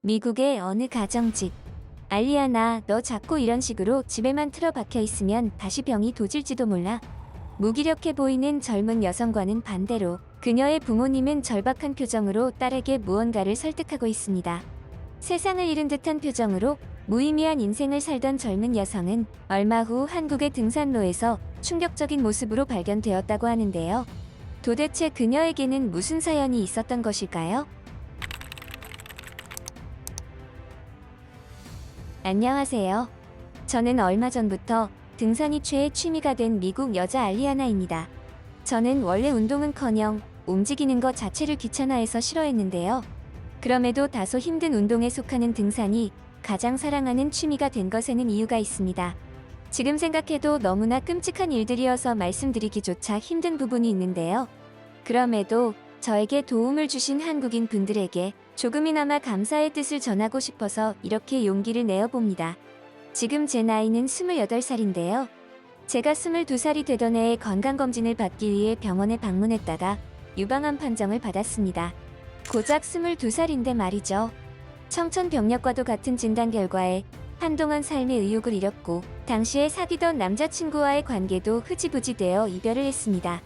미국의 어느 가정집. 알리아나, 너 자꾸 이런 식으로 집에만 틀어박혀 있으면 다시 병이 도질지도 몰라. 무기력해 보이는 젊은 여성과는 반대로 그녀의 부모님은 절박한 표정으로 딸에게 무언가를 설득하고 있습니다. 세상을 잃은 듯한 표정으로 무의미한 인생을 살던 젊은 여성은 얼마 후 한국의 등산로에서 충격적인 모습으로 발견되었다고 하는데요. 도대체 그녀에게는 무슨 사연이 있었던 것일까요? 안녕하세요. 저는 얼마 전부터 등산이 최애 취미가 된 미국 여자 알리아나입니다. 저는 원래 운동은커녕 움직이는 것 자체를 귀찮아해서 싫어했는데요. 그럼에도 다소 힘든 운동에 속하는 등산이 가장 사랑하는 취미가 된 것에는 이유가 있습니다. 지금 생각해도 너무나 끔찍한 일들이어서 말씀드리기조차 힘든 부분이 있는데요. 그럼에도 저에게 도움을 주신 한국인 분들에게 조금이나마 감사의 뜻을 전하고 싶어서 이렇게 용기를 내어봅니다. 지금 제 나이는 28살인데요. 제가 22살이 되던 해에 건강검진을 받기 위해 병원에 방문했다가 유방암 판정을 받았습니다. 고작 22살인데 말이죠. 청천벽력과도 같은 진단 결과에 한동안 삶의 의욕을 잃었고 당시에 사귀던 남자친구와의 관계도 흐지부지 되어 이별을 했습니다.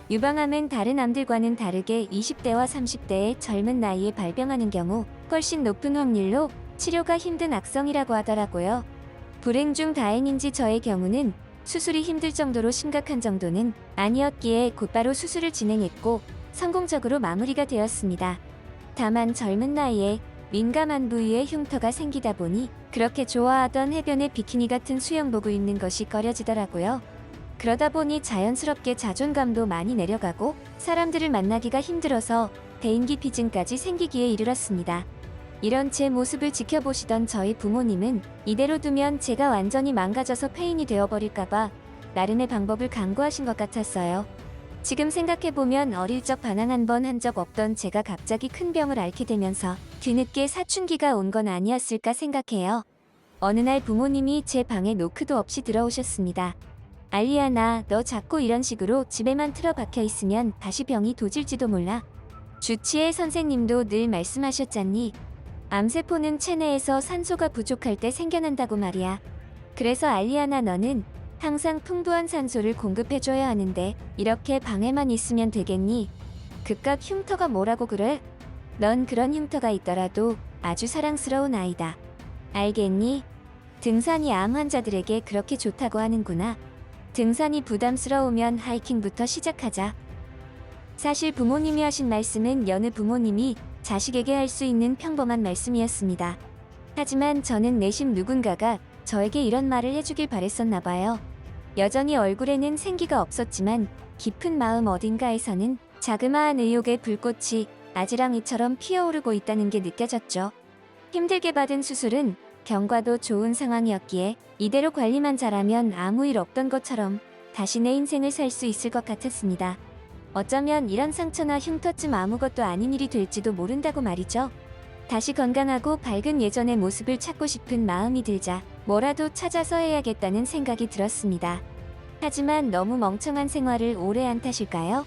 유방암은 다른 암들과는 다르게 20대와 30대의 젊은 나이에 발병하는 경우 훨씬 높은 확률로 치료가 힘든 악성이라고 하더라고요. 불행 중 다행인지 저의 경우는 수술이 힘들 정도로 심각한 정도는 아니었기에 곧바로 수술을 진행했고 성공적으로 마무리가 되었습니다. 다만 젊은 나이에 민감한 부위에 흉터가 생기다 보니 그렇게 좋아하던 해변에 비키니 같은 수영복을 입는 것이 꺼려지더라고요. 그러다 보니 자연스럽게 자존감도 많이 내려가고 사람들을 만나기가 힘들어서 대인기피증까지 생기기에 이르렀습니다. 이런 제 모습을 지켜보시던 저희 부모님은 이대로 두면 제가 완전히 망가져서 폐인이 되어버릴까봐 나름의 방법을 강구하신 것 같았어요. 지금 생각해보면 어릴 적 반항 한 번 한 적 없던 제가 갑자기 큰 병을 앓게 되면서 뒤늦게 사춘기가 온 건 아니었을까 생각해요. 어느 날 부모님이 제 방에 노크도 없이 들어오셨습니다. 알리아나, 너 자꾸 이런 식으로 집에만 틀어박혀 있으면 다시 병이 도질지도 몰라. 주치의 선생님도 늘 말씀하셨잖니. 암세포는 체내에서 산소가 부족할 때 생겨난다고 말이야. 그래서 알리아나, 너는 항상 풍부한 산소를 공급해줘야 하는데 이렇게 방에만 있으면 되겠니? 그깟 흉터가 뭐라고 그래? 넌 그런 흉터가 있더라도 아주 사랑스러운 아이다. 알겠니? 등산이 암 환자들에게 그렇게 좋다고 하는구나. 등산이 부담스러우면 하이킹부터 시작하자. 사실 부모님이 하신 말씀은 여느 부모님이 자식에게 할 수 있는 평범한 말씀이었습니다. 하지만 저는 내심 누군가가 저에게 이런 말을 해주길 바랬었나 봐요. 여전히 얼굴에는 생기가 없었지만 깊은 마음 어딘가에서는 자그마한 의욕의 불꽃이 아지랑이처럼 피어오르고 있다는 게 느껴졌죠. 힘들게 받은 수술은 경과도 좋은 상황이었기에 이대로 관리만 잘하면 아무 일 없던 것처럼 다시 내 인생을 살 수 있을 것 같았습니다. 어쩌면 이런 상처나 흉터쯤 아무것도 아닌 일이 될지도 모른다고 말이죠. 다시 건강하고 밝은 예전의 모습을 찾고 싶은 마음이 들자 뭐라도 찾아서 해야겠다는 생각이 들었습니다. 하지만 너무 멍청한 생활을 오래 한 탓일까요?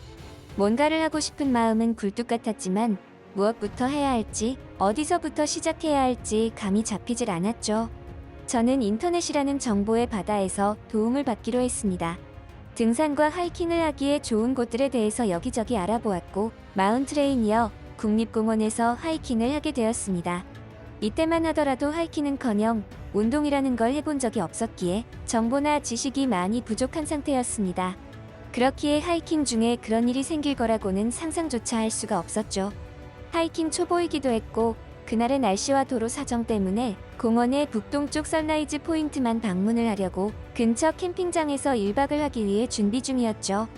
뭔가를 하고 싶은 마음은 굴뚝 같았지만 무엇부터 해야 할지, 어디서부터 시작해야 할지 감이 잡히질 않았죠. 저는 인터넷이라는 정보의 바다에서 도움을 받기로 했습니다. 등산과 하이킹을 하기에 좋은 곳들에 대해서 여기저기 알아보았고 마운트 레이니어 국립공원에서 하이킹을 하게 되었습니다. 이때만 하더라도 하이킹은커녕 운동이라는 걸 해본 적이 없었기에 정보나 지식이 많이 부족한 상태였습니다. 그렇기에 하이킹 중에 그런 일이 생길 거라고는 상상조차 할 수가 없었죠. 하이킹 초보이기도 했고 그날의 날씨와 도로 사정 때문에 공원의 북동쪽 선라이즈 포인트만 방문을 하려고 근처 캠핑장에서 1박을 하기 위해 준비 중이었죠.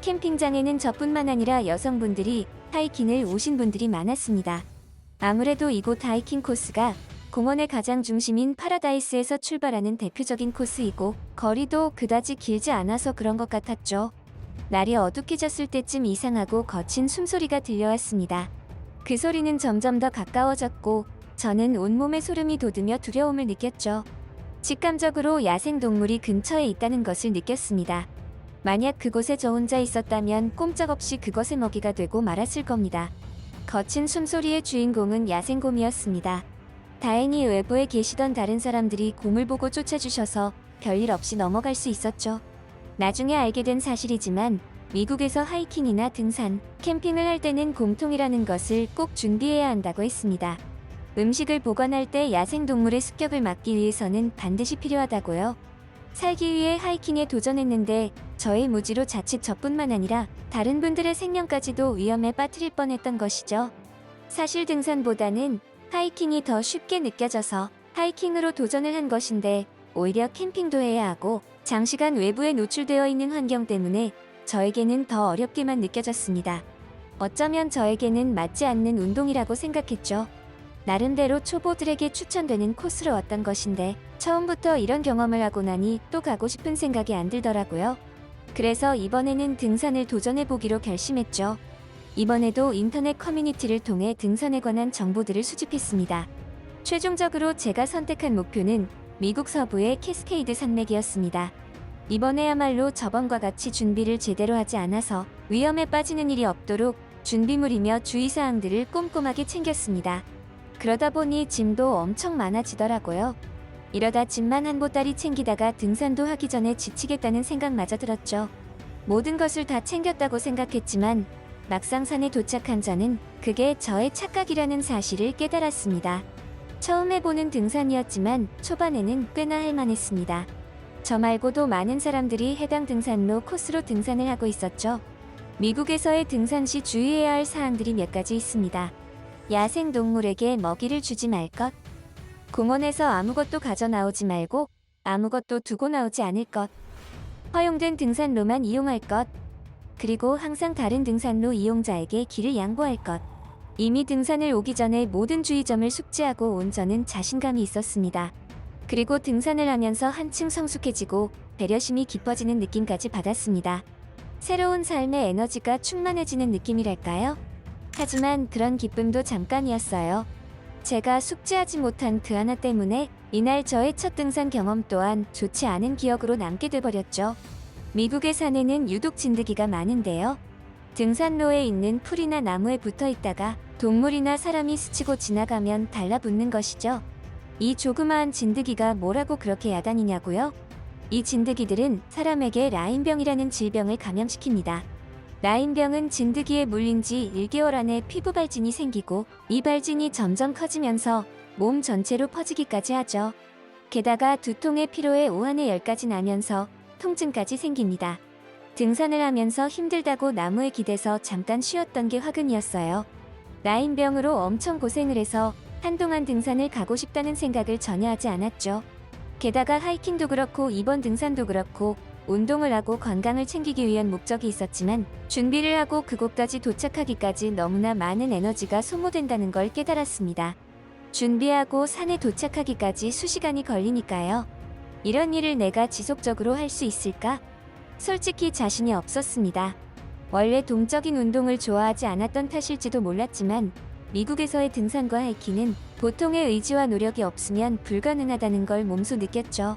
캠핑장에는 저뿐만 아니라 여성분들이 하이킹을 오신 분들이 많았습니다. 아무래도 이곳 하이킹 코스가 공원의 가장 중심인 파라다이스에서 출발하는 대표적인 코스이고 거리도 그다지 길지 않아서 그런 것 같았죠. 날이 어둑해졌을 때쯤 이상하고 거친 숨소리가 들려왔습니다. 그 소리는 점점 더 가까워졌고 저는 온몸에 소름이 돋으며 두려움을 느꼈죠. 직감적으로 야생동물이 근처에 있다는 것을 느꼈습니다. 만약 그곳에 저 혼자 있었다면 꼼짝없이 그것의 먹이가 되고 말았을 겁니다. 거친 숨소리의 주인공은 야생곰이었습니다. 다행히 외부에 계시던 다른 사람들이 공을 보고 쫓아주셔서 별일 없이 넘어갈 수 있었죠. 나중에 알게 된 사실이지만 미국에서 하이킹이나 등산, 캠핑을 할 때는 곰통이라는 것을 꼭 준비해야 한다고 했습니다. 음식을 보관할 때 야생동물의 습격을 막기 위해서는 반드시 필요하다고요. 살기 위해 하이킹에 도전했는데 저의 무지로 자칫 저뿐만 아니라 다른 분들의 생명까지도 위험에 빠뜨릴 뻔했던 것이죠. 사실 등산보다는 하이킹이 더 쉽게 느껴져서 하이킹으로 도전을 한 것인데 오히려 캠핑도 해야 하고 장시간 외부에 노출되어 있는 환경 때문에 저에게는 더 어렵게만 느껴졌습니다. 어쩌면 저에게는 맞지 않는 운동이라고 생각했죠. 나름대로 초보들에게 추천되는 코스로 왔던 것인데 처음부터 이런 경험을 하고 나니 또 가고 싶은 생각이 안 들더라고요. 그래서 이번에는 등산을 도전해보기로 결심했죠. 이번에도 인터넷 커뮤니티를 통해 등산에 관한 정보들을 수집했습니다. 최종적으로 제가 선택한 목표는 미국 서부의 캐스케이드 산맥이었습니다. 이번에야말로 저번과 같이 준비를 제대로 하지 않아서 위험에 빠지는 일이 없도록 준비물이며 주의사항들을 꼼꼼하게 챙겼습니다. 그러다 보니 짐도 엄청 많아지더라고요. 이러다 짐만 한 보따리 챙기다가 등산도 하기 전에 지치겠다는 생각마저 들었죠. 모든 것을 다 챙겼다고 생각했지만 막상 산에 도착한 저는 그게 저의 착각이라는 사실을 깨달았습니다. 처음 해보는 등산이었지만 초반에는 꽤나 할만했습니다. 저 말고도 많은 사람들이 해당 등산로 코스로 등산을 하고 있었죠. 미국에서의 등산 시 주의해야 할 사항들이 몇 가지 있습니다. 야생 동물에게 먹이를 주지 말 것. 공원에서 아무것도 가져 나오지 말고 아무것도 두고 나오지 않을 것. 허용된 등산로만 이용할 것. 그리고 항상 다른 등산로 이용자에게 길을 양보할 것. 이미 등산을 오기 전에 모든 주의점을 숙지하고 온 저는 자신감이 있었습니다. 그리고 등산을 하면서 한층 성숙해지고 배려심이 깊어지는 느낌까지 받았습니다. 새로운 삶의 에너지가 충만해지는 느낌이랄까요? 하지만 그런 기쁨도 잠깐이었어요. 제가 숙지하지 못한 그 하나 때문에 이날 저의 첫 등산 경험 또한 좋지 않은 기억으로 남게 돼버렸죠. 미국의 산에는 유독 진드기가 많은데요. 등산로에 있는 풀이나 나무에 붙어 있다가 동물이나 사람이 스치고 지나가면 달라붙는 것이죠. 이 조그마한 진드기가 뭐라고 그렇게 야단이냐고요? 이 진드기들은 사람에게 라인병이라는 질병을 감염시킵니다. 라인병은 진드기에 물린 지 1개월 안에 피부 발진이 생기고 이 발진이 점점 커지면서 몸 전체로 퍼지기까지 하죠. 게다가 두통에 피로에 오한에 열까지 나면서 통증까지 생깁니다. 등산을 하면서 힘들다고 나무에 기대서 잠깐 쉬었던 게 화근이었어요. 라인병으로 엄청 고생을 해서 한동안 등산을 가고 싶다는 생각을 전혀 하지 않았죠. 게다가 하이킹도 그렇고 이번 등산도 그렇고 운동을 하고 건강을 챙기기 위한 목적이 있었지만 준비를 하고 그곳까지 도착하기까지 너무나 많은 에너지가 소모된다는 걸 깨달았습니다. 준비하고 산에 도착하기까지 수시간이 걸리니까요. 이런 일을 내가 지속적으로 할 수 있을까? 솔직히 자신이 없었습니다. 원래 동적인 운동을 좋아하지 않았던 탓일지도 몰랐지만 미국에서의 등산과 하이킹은 보통의 의지와 노력이 없으면 불가능하다는 걸 몸소 느꼈죠.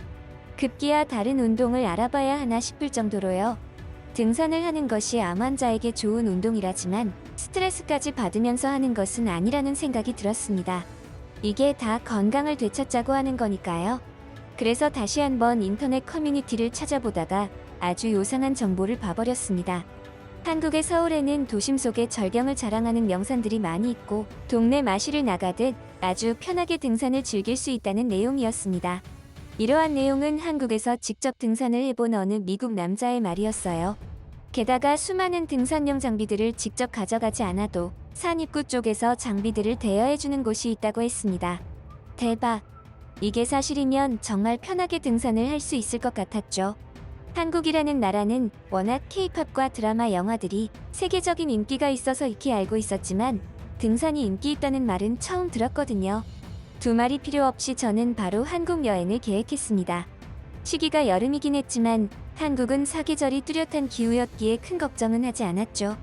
급기야 다른 운동을 알아봐야 하나 싶을 정도로요. 등산을 하는 것이 암 환자에게 좋은 운동이라지만 스트레스까지 받으면서 하는 것은 아니라는 생각이 들었습니다. 이게 다 건강을 되찾자고 하는 거니까요. 그래서 다시 한번 인터넷 커뮤니티를 찾아보다가 아주 요상한 정보를 봐버렸습니다. 한국의 서울에는 도심 속에 절경을 자랑하는 명산들이 많이 있고 동네 마실을 나가듯 아주 편하게 등산을 즐길 수 있다는 내용이었습니다. 이러한 내용은 한국에서 직접 등산을 해본 어느 미국 남자의 말이었어요. 게다가 수많은 등산용 장비들을 직접 가져가지 않아도 산 입구 쪽에서 장비들을 대여해주는 곳이 있다고 했습니다. 대박! 이게 사실이면 정말 편하게 등산을 할 수 있을 것 같았죠. 한국이라는 나라는 워낙 K-팝과 드라마 영화들이 세계적인 인기가 있어서 익히 알고 있었지만 등산이 인기 있다는 말은 처음 들었거든요. 두 말이 필요 없이 저는 바로 한국 여행을 계획했습니다. 시기가 여름이긴 했지만 한국은 사계절이 뚜렷한 기후였기에 큰 걱정은 하지 않았죠.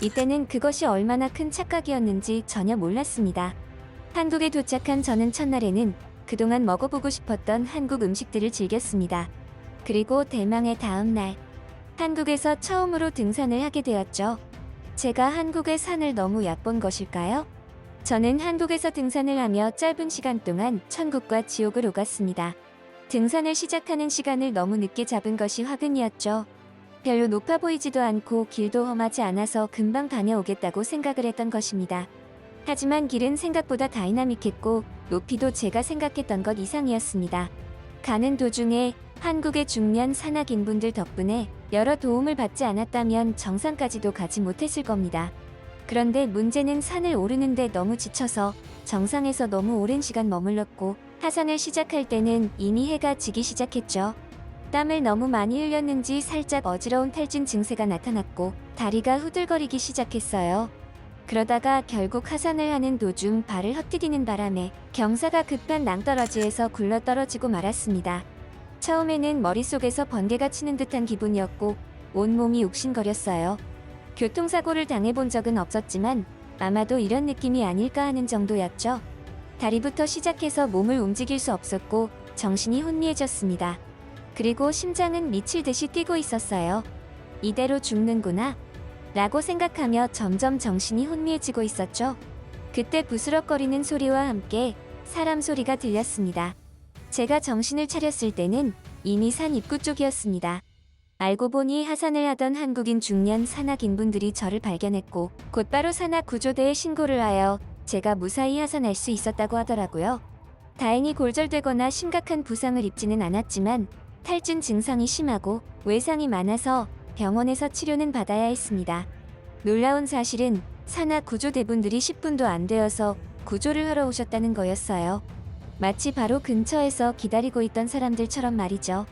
이때는 그것이 얼마나 큰 착각이었는지 전혀 몰랐습니다. 한국에 도착한 저는 첫날에는 그동안 먹어보고 싶었던 한국 음식들을 즐겼습니다. 그리고 대망의 다음 날, 한국에서 처음으로 등산을 하게 되었죠. 제가 한국의 산을 너무 얕본 것일까요? 저는 한국에서 등산을 하며 짧은 시간 동안 천국과 지옥을 오갔습니다. 등산을 시작하는 시간을 너무 늦게 잡은 것이 화근이었죠. 별로 높아 보이지도 않고 길도 험하지 않아서 금방 다녀오겠다고 생각을 했던 것입니다. 하지만 길은 생각보다 다이나믹했고 높이도 제가 생각했던 것 이상이었습니다. 가는 도중에 한국의 중년 산악인분들 덕분에 여러 도움을 받지 않았다면 정상까지도 가지 못했을 겁니다. 그런데 문제는 산을 오르는데 너무 지쳐서 정상에서 너무 오랜 시간 머물렀고 하산을 시작할 때는 이미 해가 지기 시작했죠. 땀을 너무 많이 흘렸는지 살짝 어지러운 탈진 증세가 나타났고 다리가 후들거리기 시작했어요. 그러다가 결국 하산을 하는 도중 발을 헛디디는 바람에 경사가 급한 낭떠러지에서 굴러떨어지고 말았습니다. 처음에는 머릿속에서 번개가 치는 듯한 기분이었고 온몸이 욱신거렸어요. 교통사고를 당해본 적은 없었지만 아마도 이런 느낌이 아닐까 하는 정도였죠. 다리부터 시작해서 몸을 움직일 수 없었고 정신이 혼미해졌습니다. 그리고 심장은 미칠 듯이 뛰고 있었어요. 이대로 죽는구나 라고 생각하며 점점 정신이 혼미해지고 있었죠. 그때 부스럭거리는 소리와 함께 사람 소리가 들렸습니다. 제가 정신을 차렸을 때는 이미 산 입구 쪽이었습니다. 알고 보니 하산을 하던 한국인 중년 산악인분들이 저를 발견했고 곧바로 산악구조대에 신고를 하여 제가 무사히 하산할 수 있었다고 하더라고요. 다행히 골절되거나 심각한 부상을 입지는 않았지만 탈진 증상이 심하고 외상이 많아서 병원에서 치료는 받아야 했습니다. 놀라운 사실은 산악구조대분들이 10분도 안 되어서 구조를 하러 오셨다는 거였어요. 마치 바로 근처에서 기다리고 있던 사람들처럼 말이죠.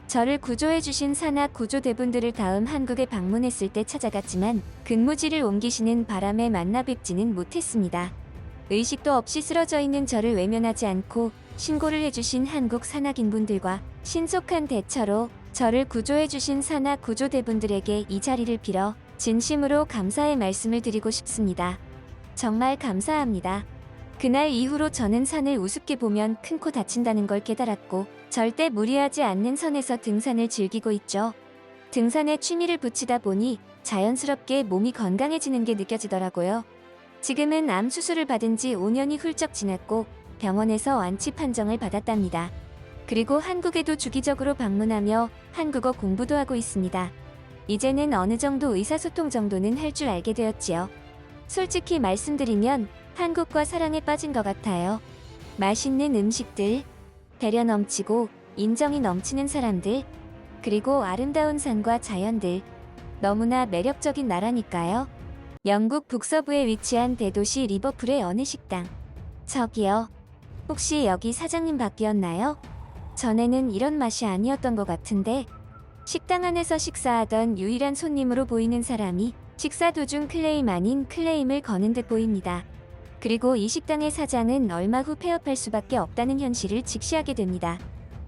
저를 구조해주신 산악구조대분들을 다음 한국에 방문했을 때 찾아갔지만 근무지를 옮기시는 바람에 만나 뵙지는 못했습니다. 의식도 없이 쓰러져 있는 저를 외면하지 않고 신고를 해주신 한국 산악인분들과 신속한 대처로 저를 구조해주신 산악구조대분들에게 이 자리를 빌어 진심으로 감사의 말씀을 드리고 싶습니다. 정말 감사합니다. 그날 이후로 저는 산을 우습게 보면 큰 코 다친다는 걸 깨달았고 절대 무리하지 않는 선에서 등산을 즐기고 있죠. 등산에 취미를 붙이다 보니 자연스럽게 몸이 건강해지는 게 느껴지더라고요. 지금은 암 수술을 받은 지 5년이 훌쩍 지났고 병원에서 완치 판정을 받았답니다. 그리고 한국에도 주기적으로 방문하며 한국어 공부도 하고 있습니다. 이제는 어느 정도 의사소통 정도는 할 줄 알게 되었지요. 솔직히 말씀드리면 한국과 사랑에 빠진 것 같아요. 맛있는 음식들, 배려 넘치고 인정이 넘치는 사람들, 그리고 아름다운 산과 자연들. 너무나 매력적인 나라니까요. 영국 북서부에 위치한 대도시 리버풀의 어느 식당. 저기요. 혹시 여기 사장님 바뀌었나요? 전에는 이런 맛이 아니었던 것 같은데. 식당 안에서 식사하던 유일한 손님으로 보이는 사람이 식사 도중 클레임 아닌 클레임을 거는 듯 보입니다. 그리고 이 식당의 사장은 얼마 후 폐업할 수밖에 없다는 현실을 직시하게 됩니다.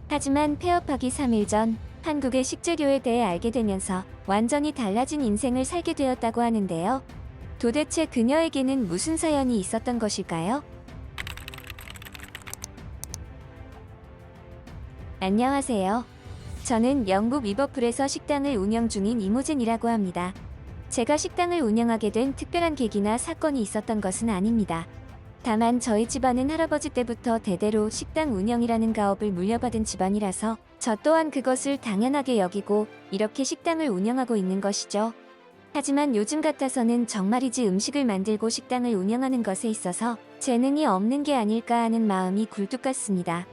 하지만 폐업하기 3일 전 한국의 식재료에 대해 알게 되면서 완전히 달라진 인생을 살게 되었다고 하는데요. 도대체 그녀에게는 무슨 사연이 있었던 것일까요? 안녕하세요. 저는 영국 리버풀에서 식당을 운영 중인 이모젠이라고 합니다. 제가 식당을 운영하게 된 특별한 계기나 사건이 있었던 것은 아닙니다. 다만 저희 집안은 할아버지 때부터 대대로 식당 운영이라는 가업을 물려받은 집안이라서 저 또한 그것을 당연하게 여기고 이렇게 식당을 운영하고 있는 것이죠. 하지만 요즘 같아서는 정말이지 음식을 만들고 식당을 운영하는 것에 있어서 재능이 없는 게 아닐까 하는 마음이 굴뚝 같습니다.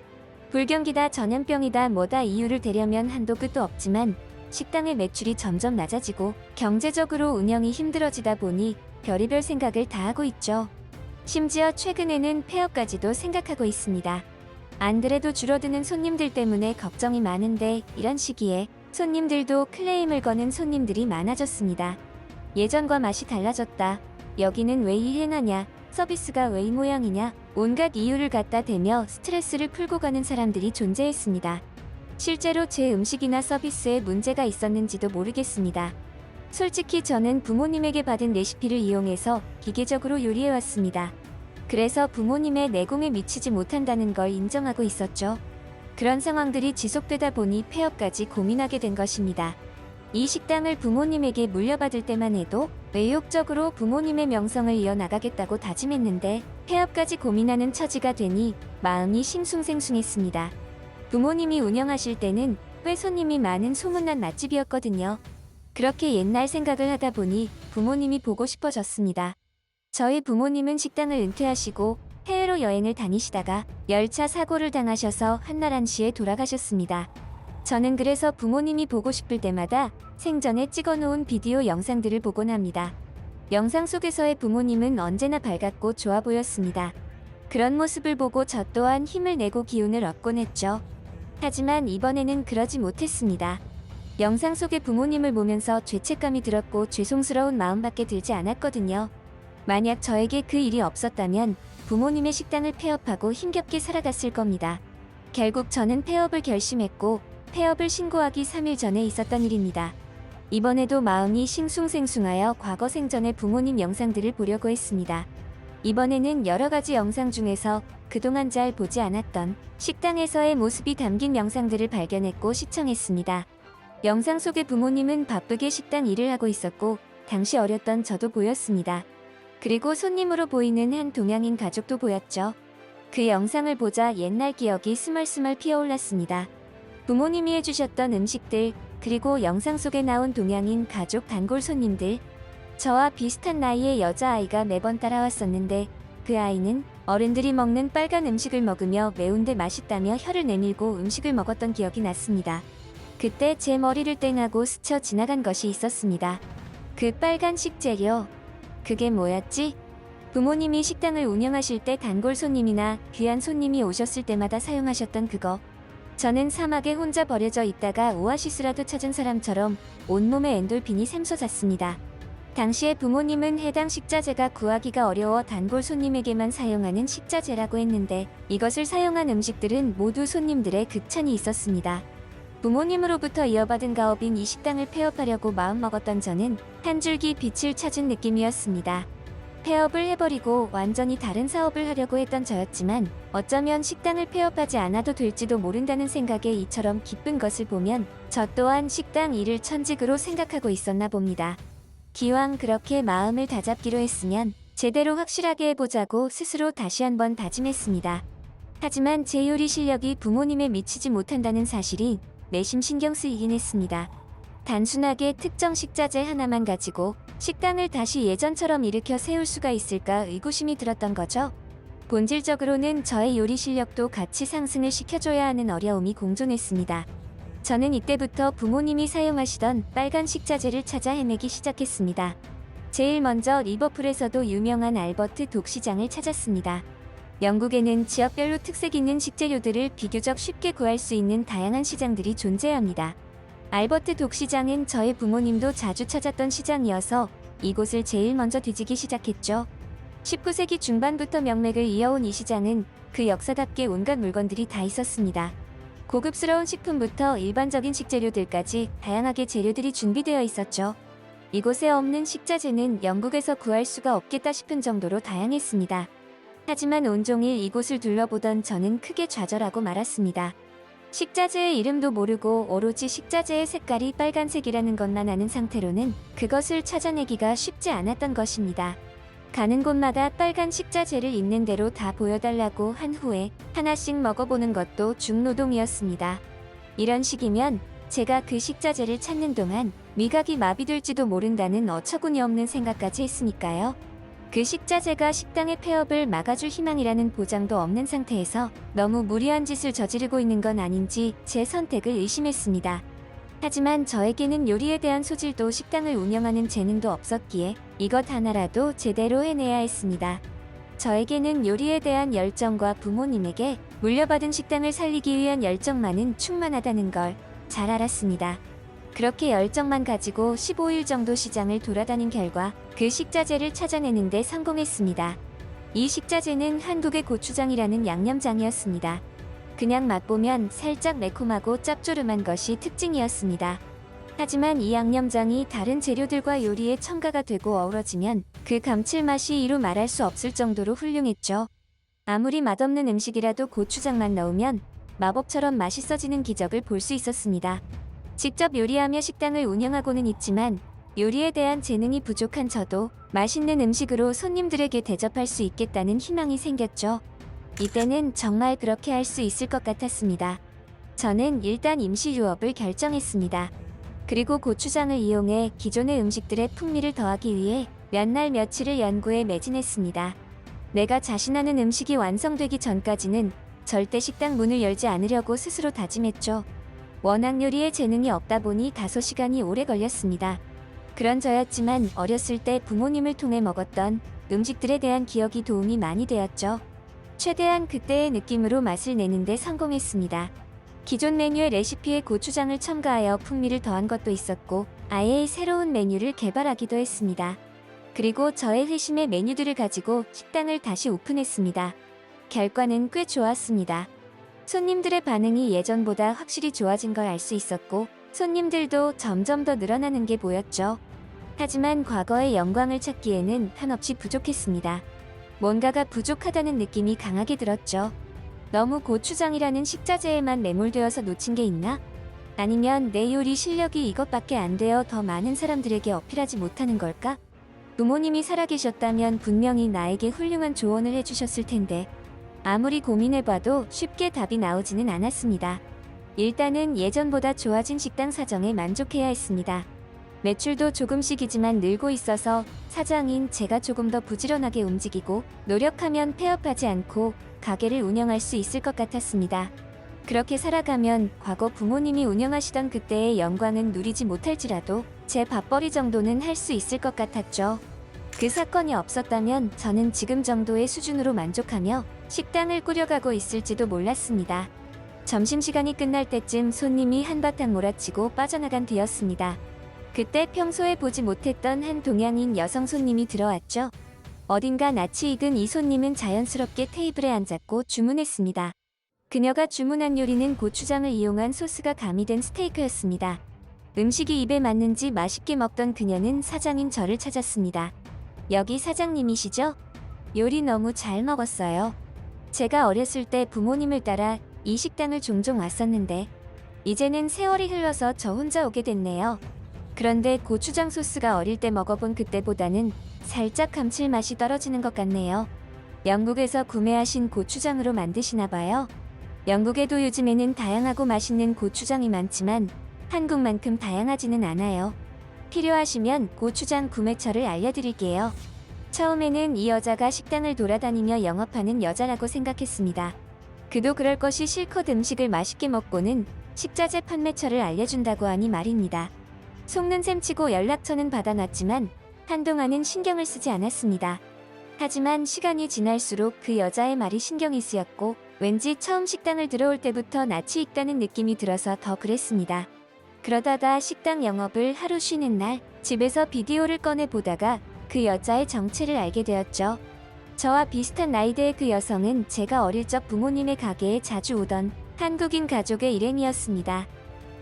불경기다 전염병이다 뭐다 이유를 대려면 한도 끝도 없지만 식당의 매출이 점점 낮아지고 경제적으로 운영이 힘들어지다 보니 별의별 생각을 다 하고 있죠. 심지어 최근에는 폐업까지도 생각하고 있습니다. 안 그래도 줄어드는 손님들 때문에 걱정이 많은데 이런 시기에 손님들도 클레임을 거는 손님들이 많아졌습니다. 예전과 맛이 달라졌다. 여기는 왜 이 행하냐? 서비스가 왜 이 모양이냐? 온갖 이유를 갖다 대며 스트레스를 풀고 가는 사람들이 존재했습니다. 실제로 제 음식이나 서비스에 문제가 있었는지도 모르겠습니다. 솔직히 저는 부모님에게 받은 레시피를 이용해서 기계적으로 요리해왔습니다. 그래서 부모님의 내공에 미치지 못한다는 걸 인정하고 있었죠. 그런 상황들이 지속되다 보니 폐업까지 고민하게 된 것입니다. 이 식당을 부모님에게 물려받을 때만 해도 의욕적으로 부모님의 명성을 이어나가겠다고 다짐했는데 폐업까지 고민하는 처지가 되니 마음이 싱숭생숭했습니다. 부모님이 운영하실 때는 회 손님이 많은 소문난 맛집이었거든요. 그렇게 옛날 생각을 하다 보니 부모님이 보고 싶어졌습니다. 저희 부모님은 식당을 은퇴하시고 해외로 여행을 다니시다가 열차 사고를 당하셔서 한날 한시에 돌아가셨습니다. 저는 그래서 부모님이 보고 싶을 때마다 생전에 찍어놓은 비디오 영상들을 보곤 합니다. 영상 속에서의 부모님은 언제나 밝았고 좋아 보였습니다. 그런 모습을 보고 저 또한 힘을 내고 기운을 얻곤 했죠. 하지만 이번에는 그러지 못했습니다. 영상 속의 부모님을 보면서 죄책감이 들었고 죄송스러운 마음밖에 들지 않았거든요. 만약 저에게 그 일이 없었다면 부모님의 식당을 폐업하고 힘겹게 살아갔을 겁니다. 결국 저는 폐업을 결심했고 폐업을 신고하기 3일 전에 있었던 일입니다. 이번에도 마음이 싱숭생숭하여 과거 생전의 부모님 영상들을 보려고 했습니다. 이번에는 여러 가지 영상 중에서 그동안 잘 보지 않았던 식당에서의 모습이 담긴 영상들을 발견했고 시청했습니다. 영상 속의 부모님은 바쁘게 식당 일을 하고 있었고 당시 어렸던 저도 보였습니다. 그리고 손님으로 보이는 한 동양인 가족도 보였죠. 그 영상을 보자 옛날 기억이 스멀스멀 피어올랐습니다. 부모님이 해주셨던 음식들, 그리고 영상 속에 나온 동양인 가족 단골 손님들, 저와 비슷한 나이의 여자아이가 매번 따라왔었는데 그 아이는 어른들이 먹는 빨간 음식을 먹으며 매운데 맛있다며 혀를 내밀고 음식을 먹었던 기억이 났습니다. 그때 제 머리를 땡하고 스쳐 지나간 것이 있었습니다. 그 빨간 식재료, 그게 뭐였지? 부모님이 식당을 운영하실 때 단골 손님이나 귀한 손님이 오셨을 때마다 사용하셨던 그거. 저는 사막에 혼자 버려져 있다가 오아시스라도 찾은 사람처럼 온몸에 엔돌핀이 샘솟았습니다. 당시에 부모님은 해당 식자재가 구하기가 어려워 단골 손님에게만 사용하는 식자재라고 했는데 이것을 사용한 음식들은 모두 손님들의 극찬이 있었습니다. 부모님으로부터 이어받은 가업인 이 식당을 폐업하려고 마음먹었던 저는 한 줄기 빛을 찾은 느낌이었습니다. 폐업을 해버리고 완전히 다른 사업을 하려고 했던 저였지만 어쩌면 식당을 폐업하지 않아도 될지도 모른다는 생각에 이처럼 기쁜 것을 보면 저 또한 식당 일을 천직으로 생각하고 있었나 봅니다. 기왕 그렇게 마음을 다잡기로 했으면 제대로 확실하게 해보자고 스스로 다시 한번 다짐했습니다. 하지만 제 요리 실력이 부모님에 미치지 못한다는 사실이 내심 신경 쓰이긴 했습니다. 단순하게 특정 식자재 하나만 가지고 식당을 다시 예전처럼 일으켜 세울 수가 있을까 의구심이 들었던 거죠. 본질적으로는 저의 요리 실력도 같이 상승을 시켜줘야 하는 어려움이 공존했습니다. 저는 이때부터 부모님이 사용하시던 빨간 식자재를 찾아 헤매기 시작했습니다. 제일 먼저 리버풀에서도 유명한 알버트 독시장을 찾았습니다. 영국에는 지역별로 특색 있는 식재료들을 비교적 쉽게 구할 수 있는 다양한 시장들이 존재합니다. 알버트 독시장은 저희 부모님도 자주 찾았던 시장이어서 이곳을 제일 먼저 뒤지기 시작했죠. 19세기 중반부터 명맥을 이어온 이 시장은 그 역사답게 온갖 물건들이 다 있었습니다. 고급스러운 식품부터 일반적인 식재료들까지 다양하게 재료들이 준비되어 있었죠. 이곳에 없는 식자재는 영국에서 구할 수가 없겠다 싶은 정도로 다양했습니다. 하지만 온종일 이곳을 둘러보던 저는 크게 좌절하고 말았습니다. 식자재의 이름도 모르고 오로지 식자재의 색깔이 빨간색이라는 것만 아는 상태로는 그것을 찾아내기가 쉽지 않았던 것입니다. 가는 곳마다 빨간 식자재를 있는 대로 다 보여달라고 한 후에 하나씩 먹어보는 것도 중노동이었습니다. 이런 식이면 제가 그 식자재를 찾는 동안 미각이 마비될지도 모른다는 어처구니 없는 생각까지 했으니까요. 그 식자재가 식당의 폐업을 막아줄 희망이라는 보장도 없는 상태에서 너무 무리한 짓을 저지르고 있는 건 아닌지 제 선택을 의심했습니다. 하지만 저에게는 요리에 대한 소질도 식당을 운영하는 재능도 없었기에 이것 하나라도 제대로 해내야 했습니다. 저에게는 요리에 대한 열정과 부모님에게 물려받은 식당을 살리기 위한 열정만은 충만하다는 걸 잘 알았습니다. 그렇게 열정만 가지고 15일 정도 시장을 돌아다닌 결과 그 식자재를 찾아내는 데 성공했습니다. 이 식자재는 한국의 고추장이라는 양념장이었습니다. 그냥 맛보면 살짝 매콤하고 짭조름한 것이 특징이었습니다. 하지만 이 양념장이 다른 재료들과 요리에 첨가가 되고 어우러지면 그 감칠맛이 이루 말할 수 없을 정도로 훌륭했죠. 아무리 맛없는 음식이라도 고추장만 넣으면 마법처럼 맛있어지는 기적을 볼 수 있었습니다. 직접 요리하며 식당을 운영하고는 있지만 요리에 대한 재능이 부족한 저도 맛있는 음식으로 손님들에게 대접할 수 있겠다는 희망이 생겼죠. 이때는 정말 그렇게 할 수 있을 것 같았습니다. 저는 일단 임시 유업을 결정했습니다. 그리고 고추장을 이용해 기존의 음식들의 풍미를 더하기 위해 몇 날 며칠을 연구에 매진했습니다. 내가 자신하는 음식이 완성되기 전까지는 절대 식당 문을 열지 않으려고 스스로 다짐했죠. 워낙 요리에 재능이 없다 보니 다소 시간이 오래 걸렸습니다. 그런 저였지만 어렸을 때 부모님을 통해 먹었던 음식들에 대한 기억이 도움이 많이 되었죠. 최대한 그때의 느낌으로 맛을 내는데 성공했습니다. 기존 메뉴의 레시피에 고추장을 첨가하여 풍미를 더한 것도 있었고 아예 새로운 메뉴를 개발하기도 했습니다. 그리고 저의 회심의 메뉴들을 가지고 식당을 다시 오픈했습니다. 결과는 꽤 좋았습니다. 손님들의 반응이 예전보다 확실히 좋아진 걸 알 수 있었고 손님들도 점점 더 늘어나는 게 보였죠. 하지만 과거의 영광을 찾기에는 한없이 부족했습니다. 뭔가가 부족하다는 느낌이 강하게 들었죠. 너무 고추장이라는 식자재에만 매몰되어서 놓친 게 있나? 아니면 내 요리 실력이 이것밖에 안 되어 더 많은 사람들에게 어필하지 못하는 걸까? 부모님이 살아계셨다면 분명히 나에게 훌륭한 조언을 해주셨을 텐데 아무리 고민해봐도 쉽게 답이 나오지는 않았습니다. 일단은 예전보다 좋아진 식당 사정에 만족해야 했습니다. 매출도 조금씩이지만 늘고 있어서 사장인 제가 조금 더 부지런하게 움직이고 노력하면 폐업하지 않고 가게를 운영할 수 있을 것 같았습니다. 그렇게 살아가면 과거 부모님이 운영하시던 그때의 영광은 누리지 못할지라도 제 밥벌이 정도는 할 수 있을 것 같았죠. 그 사건이 없었다면 저는 지금 정도의 수준으로 만족하며 식당을 꾸려가고 있을지도 몰랐습니다. 점심시간이 끝날 때쯤 손님이 한바탕 몰아치고 빠져나간 뒤였습니다. 그때 평소에 보지 못했던 한 동양인 여성 손님이 들어왔죠. 어딘가 낯이 익은 이 손님은 자연스럽게 테이블에 앉았고 주문했습니다. 그녀가 주문한 요리는 고추장을 이용한 소스가 가미된 스테이크였습니다. 음식이 입에 맞는지 맛있게 먹던 그녀는 사장인 저를 찾았습니다. 여기 사장님이시죠? 요리 너무 잘 먹었어요. 제가 어렸을 때 부모님을 따라 이 식당을 종종 왔었는데 이제는 세월이 흘러서 저 혼자 오게 됐네요. 그런데 고추장 소스가 어릴 때 먹어본 그때보다는 살짝 감칠맛이 떨어지는 것 같네요. 영국에서 구매하신 고추장으로 만드시나 봐요. 영국에도 요즘에는 다양하고 맛있는 고추장이 많지만 한국만큼 다양하지는 않아요. 필요하시면 고추장 구매처를 알려드릴게요. 처음에는 이 여자가 식당을 돌아다니며 영업하는 여자라고 생각했습니다. 그도 그럴 것이 실컷 음식을 맛있게 먹고는 식자재 판매처를 알려준다고 하니 말입니다. 속는 셈치고 연락처는 받아놨지만 한동안은 신경을 쓰지 않았습니다. 하지만 시간이 지날수록 그 여자의 말이 신경이 쓰였고 왠지 처음 식당을 들어올 때부터 낯이 익다는 느낌이 들어서 더 그랬습니다. 그러다가 식당 영업을 하루 쉬는 날 집에서 비디오를 꺼내 보다가 그 여자의 정체를 알게 되었죠. 저와 비슷한 나이대의 그 여성은 제가 어릴 적 부모님의 가게에 자주 오던 한국인 가족의 일행이었습니다.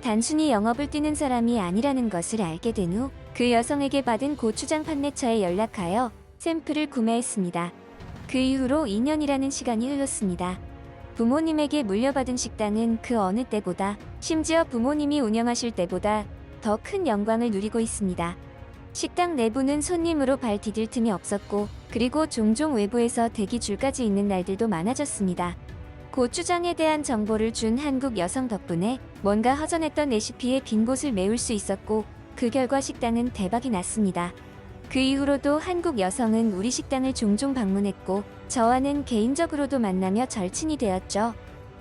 단순히 영업을 뛰는 사람이 아니라는 것을 알게 된 후 그 여성에게 받은 고추장 판매처에 연락하여 샘플을 구매했습니다. 그 이후로 2년이라는 시간이 흘렀습니다. 부모님에게 물려받은 식당은 그 어느 때보다, 심지어 부모님이 운영하실 때보다 더 큰 영광을 누리고 있습니다. 식당 내부는 손님으로 발 디딜 틈이 없었고 그리고 종종 외부에서 대기줄까지 있는 날들도 많아졌습니다. 고추장에 대한 정보를 준 한국 여성 덕분에 뭔가 허전했던 레시피의 빈 곳을 메울 수 있었고 그 결과 식당은 대박이 났습니다. 그 이후로도 한국 여성은 우리 식당을 종종 방문했고 저와는 개인적으로도 만나며 절친이 되었죠.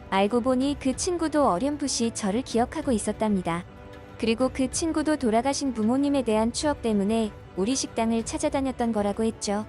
알고 보니 그 친구도 어렴풋이 저를 기억하고 있었답니다. 그리고 그 친구도 돌아가신 부모님에 대한 추억 때문에 우리 식당을 찾아다녔던 거라고 했죠.